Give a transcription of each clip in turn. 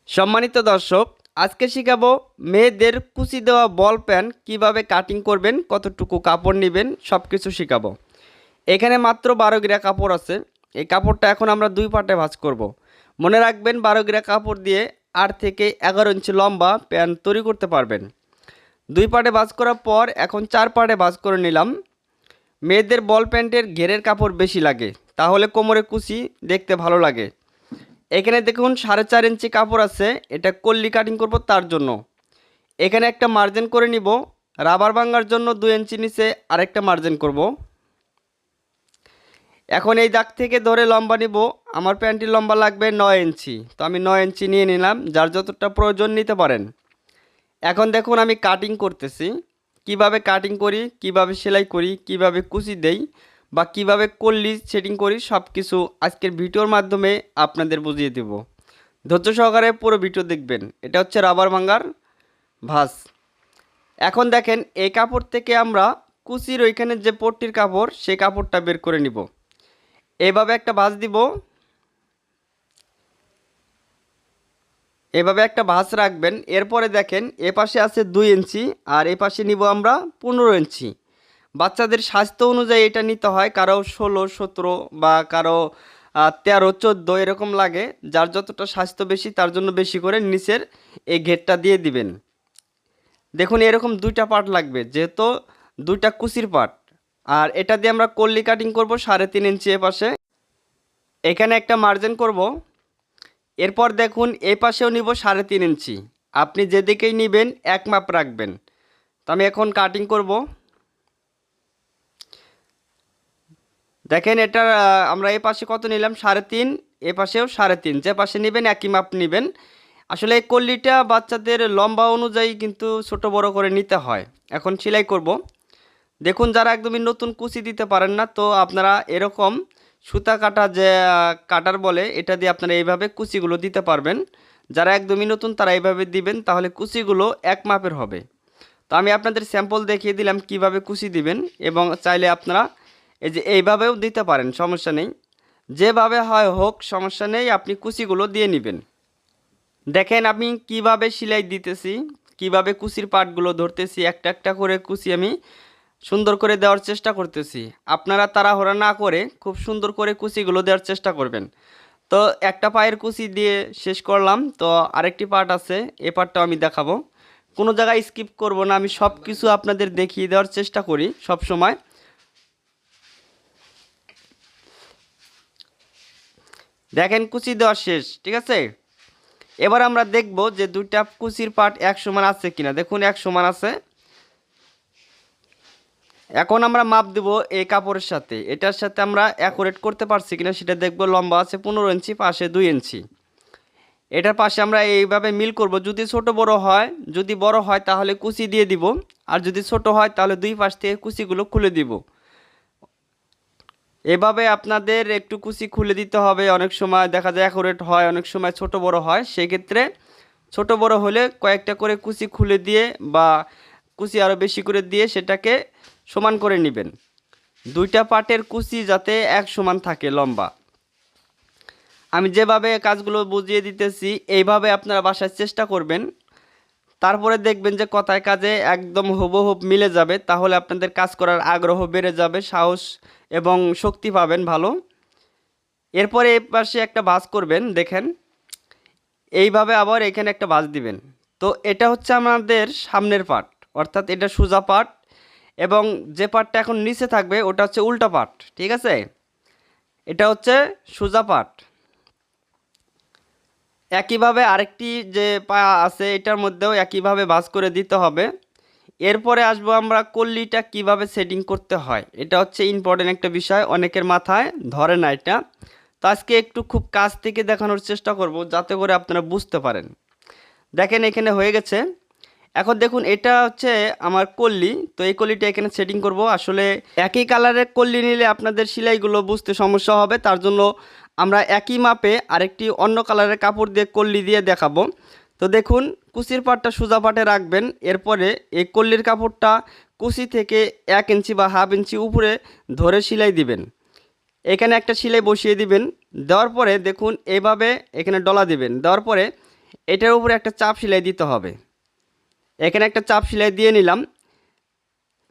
সম্মানিত দর্শক, আজকে শিখাবো মেয়েদের কুচি দেওয়া বল প্যান কিভাবে কাটিং করবেন, কতটুকু কাপড় নেবেন সব কিছু শিখাবো। এখানে মাত্র 12 গিরা কাপড় আছে। এই কাপড়টা এখন আমরা দুই পার্টে ভাঁজ করব। মনে রাখবেন 12 গিরা কাপড় দিয়ে 8 থেকে 11 ইঞ্চি লম্বা প্যান তৈরি করতে পারবেন। দুই পার্টে ভাঁজ করার পর এখন 4 পার্টে ভাঁজ করে নিলাম। মেয়েদের বল প্যান্টের ঘেরের কাপড় বেশি লাগে, তাহলে কোমরে কুচি দেখতে ভালো লাগে। এখানে দেখুন 4.5 ইঞ্চি কাপড় আছে, এটা কল্লি কাটিং করব তার জন্য। এখানে একটা মার্জিন করে নিব, রাবার ভাঙার জন্য 2 ইঞ্চি নিচে আরেকটা মার্জিন করব। এখন এই দাগ থেকে ধরে লম্বা নিব। আমার প্যান্টটির লম্বা লাগবে 9 ইঞ্চি, তো আমি 9 ইঞ্চি নিয়ে নিলাম, যার যতটা প্রয়োজন নিতে পারেন। এখন দেখুন আমি কাটিং করতেছি, কিভাবে কাটিং করি, কিভাবে সেলাই করি, কিভাবে কুচি দেই বা কিভাবে কল্লি সেটিং করি সব কিছু আজকের ভিডিওর মাধ্যমে আপনাদের বুঝিয়ে দেব। ধৈর্য সহকারে পুরো ভিডিও দেখবেন। এটা হচ্ছে রাবার ভাঙার ভাঁজ। এখন দেখেন এই কাপড় থেকে আমরা কুচির ওইখানে যে পট্টির কাপড় সেই কাপড়টা বের করে নিব। এভাবে একটা ভাঁজ দিব, এভাবে একটা ভাঁজ রাখবেন। এরপরে দেখেন এ পাশে আছে 2 ইঞ্চি আর এ পাশে নিব আমরা 15 ইঞ্চি। বাচ্চাদের স্বাস্থ্য অনুযায়ী এটা নিতে হয়, কারো 16, 17 বা কারো 13, 14 এরকম লাগে। যার যতটা স্বাস্থ্য বেশি তার জন্য বেশি করে নিচের এই ঘেরটা দিয়ে দিবেন। দেখুন এরকম দুইটা পার্ট লাগবে, যেহেতু দুইটা কুচির পার্ট। আর এটা দিয়ে আমরা কল্লি কাটিং করব 3.5 ইঞ্চি এ পাশে। এখানে একটা মার্জিন করব। এরপর দেখুন এই পাশেও নিব 3.5 ইঞ্চি। আপনি যেদিকেই নেবেন এক মাপ রাখবেন। তো আমি এখন কাটিং করব। দেখেন এটা আমরা এই পাশে কত নিলাম 3.5, এ পাশেও 3.5, যে পাশে নেবেন একই মাপ নেবেন। আসলে এই কল্লিটা বাচ্চাদের লম্বা অনুযায়ী কিন্তু ছোট বড় করে নিতে হয়। এখন সেলাই করব। দেখুন যারা একদমই নতুন কুচি দিতে পারেন না, তো আপনারা এরকম সুতা কাটা যে কাটার বলে, এটা দিয়ে আপনারা এইভাবে কুচিগুলো দিতে পারবেন। যারা একদমই নতুন তারা এইভাবে দিবেন, তাহলে কুচিগুলো এক মাপের হবে। তো আমি আপনাদের স্যাম্পল দেখিয়ে দিলাম কিভাবে কুচি দিবেন, এবং চাইলে আপনারা এই যে এইভাবেও দিতে পারেন, সমস্যা নেই। যেভাবে হয় হোক সমস্যা নেই, আপনি কুচিগুলো দিয়ে নেবেন। দেখেন আমি কিভাবে সেলাই দিতেছি, কিভাবে কুচির পাটগুলো ধরতেছি, একটা একটা করে কুচি আমি সুন্দর করে দেওয়ার চেষ্টা করতেছি। আপনারা তাড়াহুড়া না করে খুব সুন্দর করে কুচিগুলো দেওয়ার চেষ্টা করবেন। তো একটা পায়ের কুচি দিয়ে শেষ করলাম, তো আরেকটি পার্ট আছে, এ পার্টটাও আমি দেখাবো। কোনো জায়গায় স্কিপ করব না, আমি সব কিছু আপনাদের দেখিয়ে দেওয়ার চেষ্টা করি সব সময়। দেখেন কুচি দেওয়া শেষ, ঠিক আছে। এবার আমরা দেখব যে দুইটা কুচির পার্ট এক সমান আছে কিনা। দেখুন এক সমান আছে। এখন আমরা মাপ দেব এই কাপড়ের সাথে, এটার সাথে আমরা অ্যাকুরেট করতে পারছি কিনা সেটা দেখব। লম্বা আছে 15 ইঞ্চি, পাশে 2 ইঞ্চি। এটার পাশে আমরা এইভাবে মিল করব। যদি ছোট বড় হয়, যদি বড় হয় তাহলে কুচি দিয়ে দিব, আর যদি ছোট হয় তাহলে দুই পাশ থেকে কুচিগুলো খুলে দিব। এভাবে আপনাদের একটু কুচি খুলে দিতে হবে। অনেক সময় দেখা যায় অ্যাকুরেট হয়, অনেক সময় ছোট বড় হয়। সেক্ষেত্রে ছোট বড় হলে কয়েকটা করে কুচি খুলে দিয়ে বা কুচি আরও বেশি করে দিয়ে সেটাকে সমান করে নেবেন। দুইটা পাটের কুচি যাতে এক সমান থাকে লম্বা। আমি যেভাবে কাজগুলো বুঝিয়ে দিতেছি এইভাবে আপনারা বাসায় চেষ্টা করবেন। তারপরে দেখবেন যে কথায় কাজে একদম হুবহুব মিলে যাবে, তাহলে আপনাদের কাজ করার আগ্রহ বেড়ে যাবে, সাহস এবং শক্তি পাবেন ভালো। এরপরে এই পাশে একটা ভাঁজ করবেন। দেখেন এইভাবে আবার এখানে একটা ভাঁজ দিবেন। তো এটা হচ্ছে আমাদের সামনের পার্ট, অর্থাৎ এটা সোজা পার্ট, এবং যে পার্টটা এখন নিচে থাকবে ওটা হচ্ছে উল্টা পার্ট, ঠিক আছে। এটা হচ্ছে সোজা পার্ট। একইভাবে আরেকটি যে পা আছে এটার মধ্যেও একইভাবে ভাঁজ করে দিতে হবে। এরপরে আসবো আমরা কল্লিটা কিভাবে সেটিং করতে হয়। এটা হচ্ছে ইম্পর্টেন্ট একটা বিষয়, অনেকের মাথায় ধরে না এটা। তো আজকে একটু খুব কাছ থেকে দেখানোর চেষ্টা করব, যাতে করে আপনারা বুঝতে পারেন। দেখেন এখানে হয়ে গেছে। এখন দেখুন এটা হচ্ছে আমার কল্লি, তো এই কল্লিটা এখানে সেটিং করব। আসলে একই কালারের কল্লি নিলে আপনাদের সেলাইগুলো বুঝতে সমস্যা হবে, তার জন্য আমরা একই মাপে আরেকটি অন্য কালারের কাপড় দিয়ে কল্লি দিয়ে দেখাবো। তো দেখুন কুচির পাটটা সোজা পাটে রাখবেন। এরপরে এই কল্লির কাপড়টা কুচি থেকে 1 ইঞ্চি বা হাফ ইঞ্চি উপরে ধরে সেলাই দিবেন। এখানে একটা সেলাই বসিয়ে দিবেন। দেওয়ার পরে দেখুন এইভাবে এখানে ডলা দিবেন। দেওয়ার পরে এটার উপরে একটা চাপ সেলাই দিতে হবে। এখানে একটা চাপ সেলাই দিয়ে নিলাম।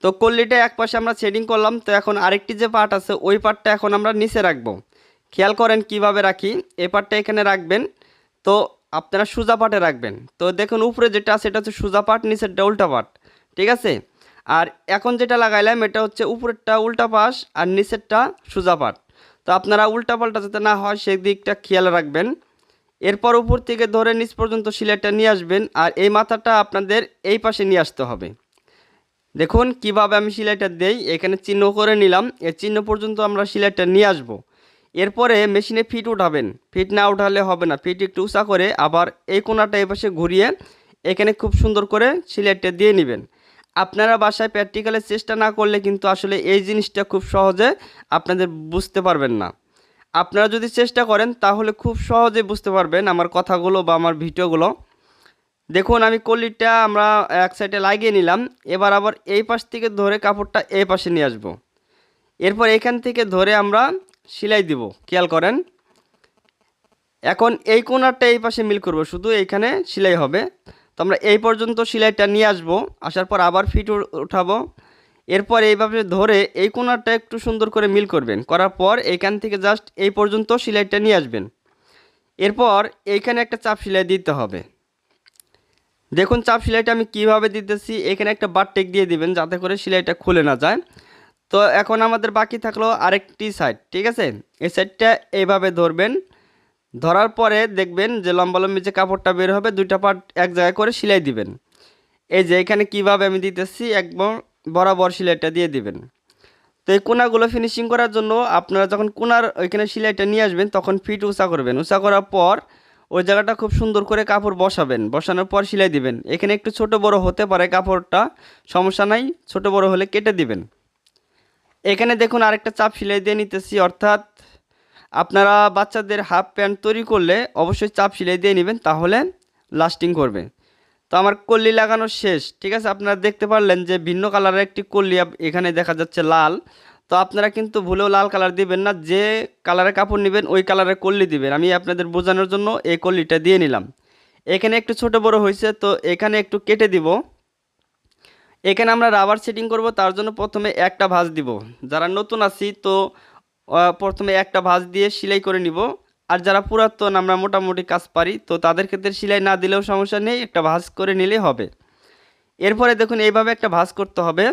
তো কল্লিটা এক পাশে আমরা সেটিং করলাম। তো এখন আরেকটি যে পার্ট আছে ওই পার্টটা এখন আমরা নিচে রাখবো। খেয়াল করেন কিভাবে রাখি। এই পার্টটা এখানে রাখবেন। তো আপনারা সোজা পাটে রাখবেন। তো দেখুন উপরে যেটা আছে এটা হচ্ছে সোজা পাট, নিচেরটা উল্টা পাট, ঠিক আছে। আর এখন যেটা লাগাইলাম এটা হচ্ছে উপরেরটা উল্টা পাশ আর নিচেরটা সোজা পাট। তো আপনারা উল্টা পাল্টা যাতে না হয় সেই দিকটা খেয়াল রাখবেন। এরপর উপর থেকে ধরে নিচ পর্যন্ত সেলাইটা নিয়ে আসবেন আর এই মাথাটা আপনাদের এই পাশে নিয়ে আসতে হবে। দেখুন কিভাবে আমি সেলাইটা দেই, এখানে চিহ্ন করে নিলাম। এই চিহ্ন পর্যন্ত আমরা সেলাইটা নিয়ে আসব। এরপরে মেশিনে ফিট উঠাবেন। ফিট না উঠালে হবে না, ফিট একটু উঁচা করে আবার এই কোণাটা এই পাশে ঘুরিয়ে এখানে খুব সুন্দর করে সেলাইটা দিয়ে নেবেন। আপনারা বাসায় প্র্যাকটিক্যালে চেষ্টা না করলে কিন্তু আসলে এই জিনিসটা খুব সহজে আপনাদের বুঝতে পারবেন না। আপনারা যদি চেষ্টা করেন তাহলে খুব সহজে বুঝতে পারবেন আমার কথাগুলো বা আমার ভিডিওগুলো। দেখুন আমি কলিটা আমরা এক সাইডে লাগিয়ে নিলাম। এবার আবার এই পাশ থেকে ধরে কাপড়টা এই পাশে নিয়ে আসব। এরপর এখান থেকে ধরে আমরা সেলাই দিব। খেয়াল করেন এখন এই কোণারটা এই পাশে মিল করব, শুধু এইখানে সেলাই হবে। তো আমরা এই পর্যন্ত সেলাইটা নিয়ে আসব। আসার পর আবার ফিট উঠাবো। এরপর এইভাবে ধরে এই কোণারটা একটু সুন্দর করে মিল করবেন। করার পর এইখান থেকে জাস্ট এই পর্যন্ত সেলাইটা নিয়ে আসবেন। এরপর এইখানে একটা চাপ সেলাই দিতে হবে। দেখুন চাপ সেলাইটা আমি কিভাবে দিতেছি, এখানে একটা বারটেক দিয়ে দিবেন যাতে করে সেলাইটা খুলে না যায়। তো এখন আমাদের বাকি থাকলো আরেকটি সাইড, ঠিক আছে। এই সাইডটা এইভাবে ধরবেন। ধরার পরে দেখবেন যে লম্বালম্বি যে কাপড়টা বের হবে দুইটা পার্ট এক জায়গায় করে সেলাই দিবেন। এই যে এখানে কিভাবে আমি দিতেছি একদম বরাবর সেলাইটা দিয়ে দিবেন। তো এই কোনাগুলো ফিনিশিং করার জন্য আপনারা যখন কোনার ওইখানে সেলাইটা নিয়ে আসবেন তখন ফিট উঁচা করবেন। উঁচা করার পর ওই জায়গাটা খুব সুন্দর করে কাপড় বসাবেন। বসানোর পর সেলাই দিবেন। এখানে একটু ছোট বড় হতে পারে কাপড়টা, সমস্যা নাই, ছোট বড় হলে কেটে দিবেন। এখানে দেখুন আরেকটা চাপ সেলাই দিয়ে নিতেছি, অর্থাৎ আপনারা বাচ্চাদের হাফ প্যান্ট তৈরি করলে অবশ্যই চাপ সেলাই দিয়ে নেবেন, তাহলে লাস্টিং করবে। তো আমার কল্লি লাগানো শেষ, ঠিক আছে। আপনারা দেখতে পারলেন যে ভিন্ন কালারের একটি কল্লি এখানে দেখা যাচ্ছে লাল। তো আপনারা কিন্তু ভুলেও লাল কালার দিবেন না, যে কালারের কাপড় নেবেন ওই কালারের কল্লি দিবেন। আমি আপনাদের বোঝানোর জন্য এই কল্লিটা দিয়ে নিলাম। এখানে একটু ছোট বড় হয়েছে তো এখানে একটু কেটে দিব। এখানে আমরা রাবার সেটিং করব, তার জন্য প্রথমে একটা ভাঁজ দিব। যারা নতুন আছি তো প্রথমে একটা ভাঁজ দিয়ে সেলাই করে নিব। আর যারা পুরাতন আমরা মোটামুটি কাজ পারি তো তাদের ক্ষেত্রে সেলাই না দিলেও সমস্যা নেই, একটা ভাঁজ করে নিলেই হবে। এরপরে দেখুন এইভাবে একটা ভাঁজ করতে হবে।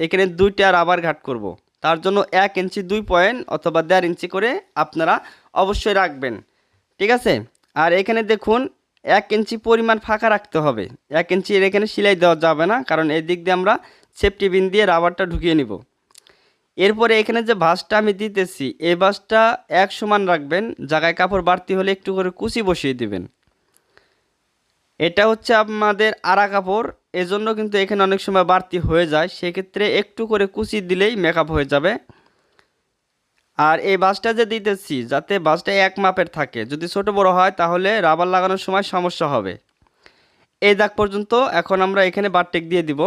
এখানে দুইটা রাবার ঘাট করব। তার জন্য 1 ইঞ্চি 2 পয়েন্ট অথবা 1.5 ইঞ্চি করে আপনারা অবশ্যই রাখবেন, ঠিক আছে। আর এখানে দেখুন 1 ইঞ্চি পরিমাণ ফাঁকা রাখতে হবে। 1 ইঞ্চি এখানে সেলাই দেওয়া যাবে না, কারণ এই দিক দিয়ে আমরা সেফটি পিন দিয়ে রাবারটা ঢুকিয়ে নিব। এরপরে এখানে যে ভাঁজটা আমি দিতেছি এই ভাঁজটা এক সমান রাখবেন। জায়গায় কাপড় বাড়তি হলে একটু করে কুচি বসিয়ে দিবেন। এটা হচ্ছে আমাদের আড়া কাপড়, এজন্য কিন্তু এখানে অনেক সময় বাড়তি হয়ে যায়, সেক্ষেত্রে একটু করে কুচি দিলেই মেকআপ হয়ে যাবে। আর এই বাসটা যে দিতেছি যাতে বাসটা এক মাপের থাকে, যদি ছোট বড় হয় তাহলে রাবার লাগানোর সময় সমস্যা হবে। এই দাগ পর্যন্ত এখন আমরা এখানে বারটেক দিয়ে দিব।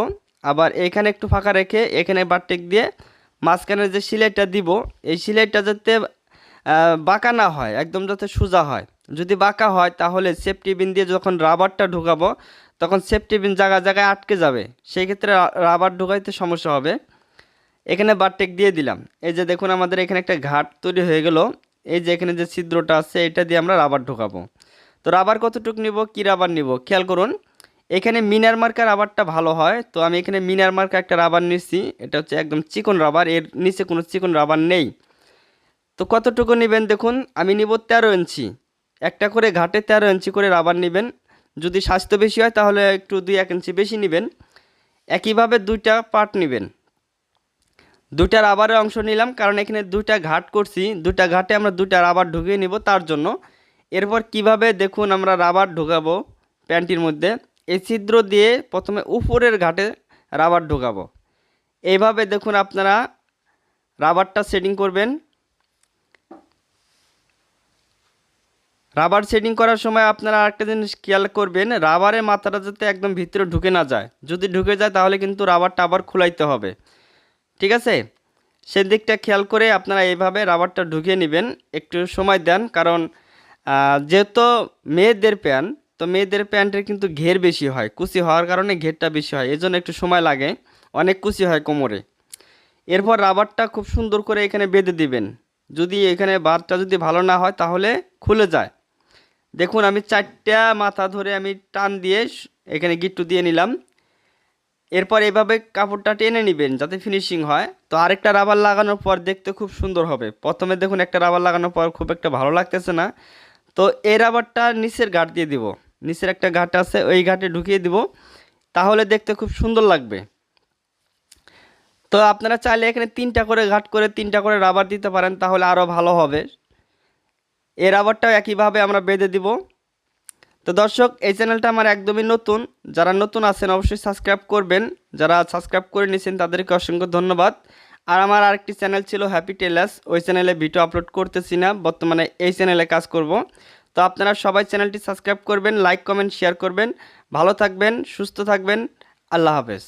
আবার এখানে একটু ফাঁকা রেখে এখানে বারটেক দিয়ে মাঝখানে যে সেলাইটা দিব এই সেলাইটা যাতে বাঁকা না হয়, একদম যাতে সোজা হয়। যদি বাঁকা হয় তাহলে সেফটি পিন দিয়ে যখন রাবারটা ঢুকাবো তখন সেফটি পিন জায়গায় জায়গায় আটকে যাবে, সেই ক্ষেত্রে রাবার ঢুকাইতে সমস্যা হবে। এখানে বারটেক দিয়ে দিলাম। এই যে দেখুন আমাদের এখানে একটা ঘাট তৈরি হয়ে গেল। এই যে এখানে যে ছিদ্রটা আছে এটা দিয়ে আমরা রাবার ঢোকাবো। তো রাবার কতটুকু নিব, কি রাবার নিব খেয়াল করুন। এখানে মিনার মার্কা রাবারটা ভালো হয়, তো আমি এখানে মিনার মার্কা একটা রাবার নিচ্ছি। এটা হচ্ছে একদম চিকন রাবার, এর নিচে কোনো চিকন রাবার নেই। তো কতটুকু নেবেন দেখুন আমি নিব 13 ইঞ্চি। একটা করে ঘাটে 13 ইঞ্চি করে রাবার নেবেন। যদি স্বাস্থ্য বেশি হয় তাহলে একটু 2-1 ইঞ্চি বেশি নেবেন। একইভাবে দুইটা পার্ট নেবেন। দুইটা রাবারের অংশ নিলাম, কারণ এখানে দুইটা ঘাট করছি, দুইটা ঘাটে আমরা দুইটা রাবার ঢুকিয়ে নিব তার জন্য। এরপর কিভাবে দেখুন আমরা রাবার ঢোকাবো প্যান্টির মধ্যে। এই ছিদ্র দিয়ে প্রথমে উপরের ঘাটে রাবার ঢোকাবো। এইভাবে দেখুন আপনারা রাবারটা সেটিং করবেন। রাবার সেটিং করার সময় আপনারা আরেকটা জিনিস খেয়াল করবেন, রাবারের মাথাটা যাতে একদম ভিতরে ঢুকে না যায়। যদি ঢুকে যায় তাহলে কিন্তু রাবারটা আবার খুলাইতে হবে, ঠিক আছে। সেদিকটা খেয়াল করে আপনারা এইভাবে রাবারটা ঢুকিয়ে নেবেন। একটু সময় দেন, কারণ যেহেতু মেয়েদের প্যান্ট তো মেয়েদের প্যান্টের কিন্তু ঘের বেশি হয়, কুচি হওয়ার কারণে ঘেরটা বেশি হয়, এজন্য একটু সময় লাগে, অনেক কুচি হয় কোমরে। এরপর রাবারটা খুব সুন্দর করে এখানে বেঁধে দিবেন। যদি এখানে বারটা যদি ভালো না হয় তাহলে খুলে যায়। দেখুন আমি 4টা মাথা ধরে আমি টান দিয়ে এখানে গিট্টু দিয়ে নিলাম। এরপর এভাবে কাপড়টা টেনে নেবেন যাতে ফিনিশিং হয়। তো আরেকটা রাবার লাগানোর পর দেখতে খুব সুন্দর হবে। প্রথমে দেখুন একটা রাবার লাগানোর পর খুব একটা ভালো লাগতেছে না, তো এই রাবারটা নিচের গাঁট দিয়ে দিব। নিচের একটা গাঁট আছে, ওই গাঁটে ঢুকিয়ে দিব, তাহলে দেখতে খুব সুন্দর লাগবে। তো আপনারা চাইলে এখানে 3টা করে গাঁট করে 3টা করে রাবার দিতে পারেন, তাহলে আরও ভালো হবে। এই রাবারটাও একইভাবে আমরা বেঁধে দিব। তো দর্শক, এই চ্যানেলটা আমার একদমই নতুন, যারা নতুন আছেন অবশ্যই সাবস্ক্রাইব করবেন, যারা সাবস্ক্রাইব করে নিয়েছেন তাদেরকে অসংখ্য ধন্যবাদ। আর আমার আরেকটি চ্যানেল ছিল হ্যাপি টেলার্স, ওই চ্যানেলে ভিডিও আপলোড করতেছি না, বর্তমানে এই চ্যানেলে কাজ করব। তো আপনারা সবাই চ্যানেলটি সাবস্ক্রাইব করবেন, লাইক কমেন্ট শেয়ার করবেন। ভালো থাকবেন, সুস্থ থাকবেন, আল্লাহ হাফেজ।